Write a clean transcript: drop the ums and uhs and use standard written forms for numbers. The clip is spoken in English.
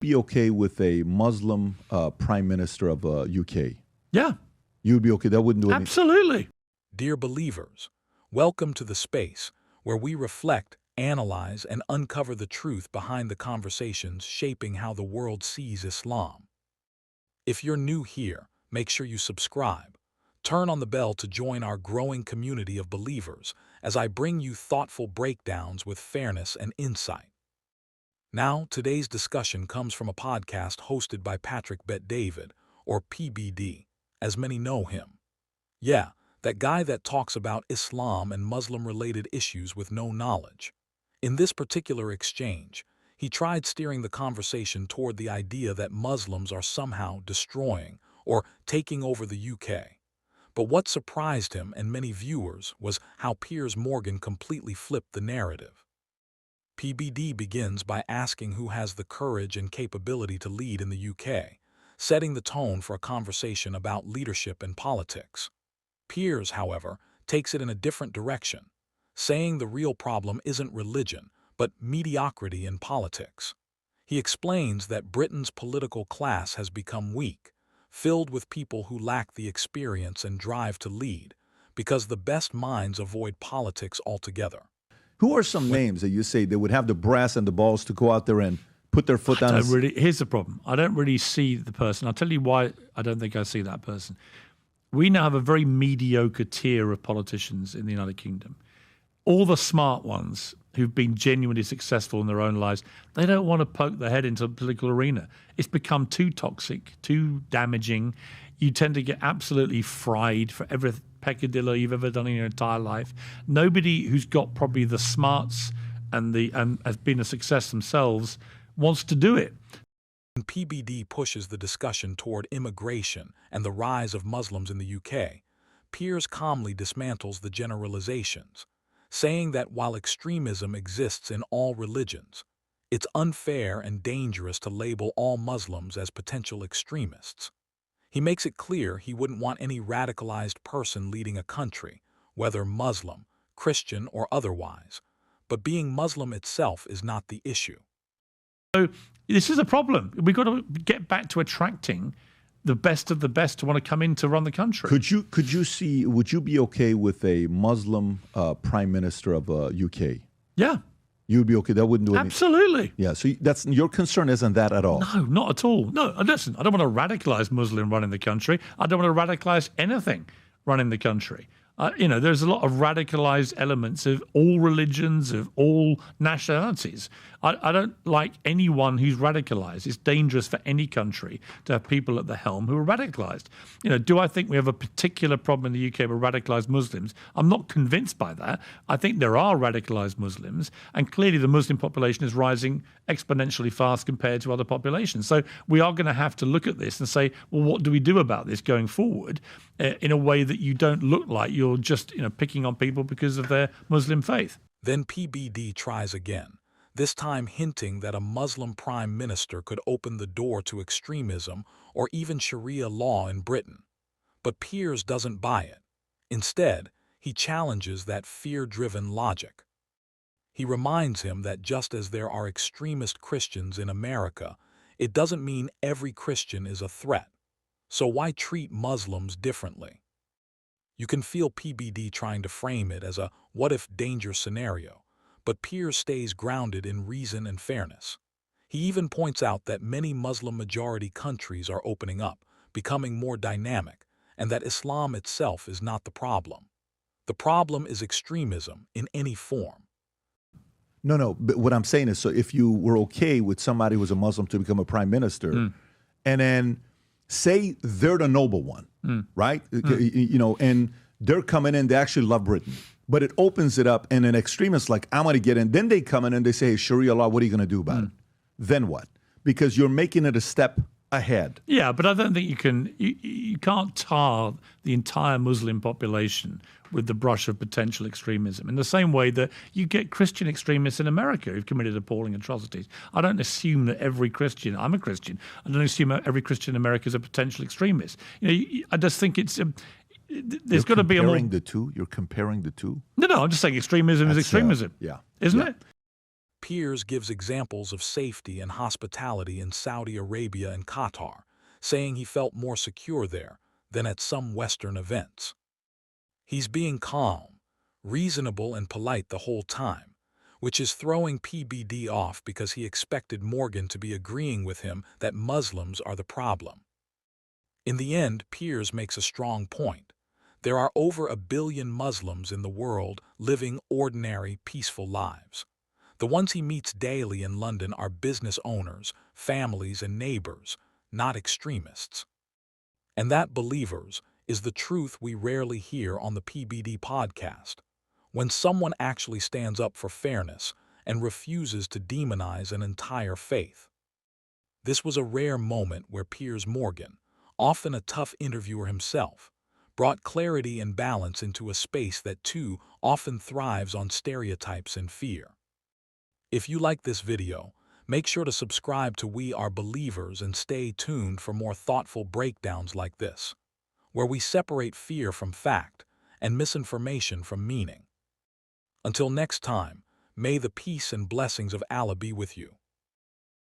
Be okay with a Muslim prime minister of UK? Yeah, You'd be okay? That wouldn't do anything? absolutely. Dear believers, welcome to the space where we reflect, analyze, and uncover the truth behind the conversations shaping how the world sees Islam. If you're new here, make sure you subscribe. Turn on the bell to join our growing community of believers as I bring you thoughtful breakdowns with fairness and insight. Now, today's discussion comes from a podcast hosted by Patrick Bet-David, or PBD, as many know him. Yeah, that guy that talks about Islam and Muslim-related issues with no knowledge. In this particular exchange, he tried steering the conversation toward the idea that Muslims are somehow destroying or taking over the UK. But what surprised him and many viewers was how Piers Morgan completely flipped the narrative. PBD begins by asking who has the courage and capability to lead in the UK, setting the tone for a conversation about leadership and politics. Piers, however, takes it in a different direction, saying the real problem isn't religion, but mediocrity in politics. He explains that Britain's political class has become weak, filled with people who lack the experience and drive to lead, because the best minds avoid politics altogether. Who are some names that you say they would have the brass and the balls to go out there and put their foot down? Here's the problem. I don't really see the person. I'll tell you why I don't think I see that person. We now have a very mediocre tier of politicians in the United Kingdom. All the smart ones who've been genuinely successful in their own lives, they don't want to poke their head into the political arena. It's become too toxic, too damaging. You tend to get absolutely fried for every peccadillo you've ever done in your entire life. Nobody who's got probably the smarts and has been a success themselves wants to do it. PBD pushes the discussion toward immigration and the rise of Muslims in the UK. Piers calmly dismantles the generalizations, saying that while extremism exists in all religions, it's unfair and dangerous to label all Muslims as potential extremists. He makes it clear he wouldn't want any radicalized person leading a country, whether Muslim, Christian, or otherwise. But being Muslim itself is not the issue. So this is a problem. We've got to get back to attracting the best of the best to want to come in to run the country. Would you be okay with a Muslim prime minister of UK? Yeah. You'd be okay? That wouldn't do anything? Absolutely. Yeah, so that's your concern isn't that at all? No, not at all. No, listen, I don't want to radicalize Muslim running the country. I don't want to radicalize anything running the country. There's a lot of radicalized elements of all religions, of all nationalities. I don't like anyone who's radicalized. It's dangerous for any country to have people at the helm who are radicalized. Do I think we have a particular problem in the UK with radicalized Muslims? I'm not convinced by that. I think there are radicalized Muslims, and clearly the Muslim population is rising exponentially fast compared to other populations. So we are going to have to look at this and say, well, what do we do about this going forward in a way that you don't look like you're just picking on people because of their Muslim faith? Then PBD tries again, this time hinting that a Muslim prime minister could open the door to extremism or even Sharia law in Britain. But Piers doesn't buy it. Instead, he challenges that fear-driven logic. He reminds him that just as there are extremist Christians in America, it doesn't mean every Christian is a threat. So why treat Muslims differently? You can feel PBD trying to frame it as a what-if danger scenario, but Piers stays grounded in reason and fairness. He even points out that many Muslim-majority countries are opening up, becoming more dynamic, and that Islam itself is not the problem. The problem is extremism in any form. No, but what I'm saying is, so if you were okay with somebody who's a Muslim to become a prime minister, and then say they're the noble one, right? And they're coming in, they actually love Britain. But it opens it up, and an extremist like, I'm going to get in. Then they come in and they say, hey, Sharia law, what are you going to do about it? Then what? Because you're making it a step ahead. Yeah, but I don't think you can't tar the entire Muslim population with the brush of potential extremism in the same way that you get Christian extremists in America who've committed appalling atrocities. I don't assume that every Christian, I'm a Christian, I don't assume every Christian in America is a potential extremist. I just think it's there's got to be a more... You're comparing the two? No, I'm just saying extremism is extremism. Yeah. Isn't it? Piers gives examples of safety and hospitality in Saudi Arabia and Qatar, saying he felt more secure there than at some Western events. He's being calm, reasonable, and polite the whole time, which is throwing PBD off because he expected Morgan to be agreeing with him that Muslims are the problem. In the end, Piers makes a strong point. There are over 1 billion Muslims in the world living ordinary, peaceful lives. The ones he meets daily in London are business owners, families, and neighbors, not extremists. And that, believers, is the truth we rarely hear on the PBD podcast. When someone actually stands up for fairness and refuses to demonize an entire faith. This was a rare moment where Piers Morgan, often a tough interviewer himself, brought clarity and balance into a space that too often thrives on stereotypes and fear. If you like this video, make sure to subscribe to We Are Believers and stay tuned for more thoughtful breakdowns like this, where we separate fear from fact and misinformation from meaning. Until next time, may the peace and blessings of Allah be with you.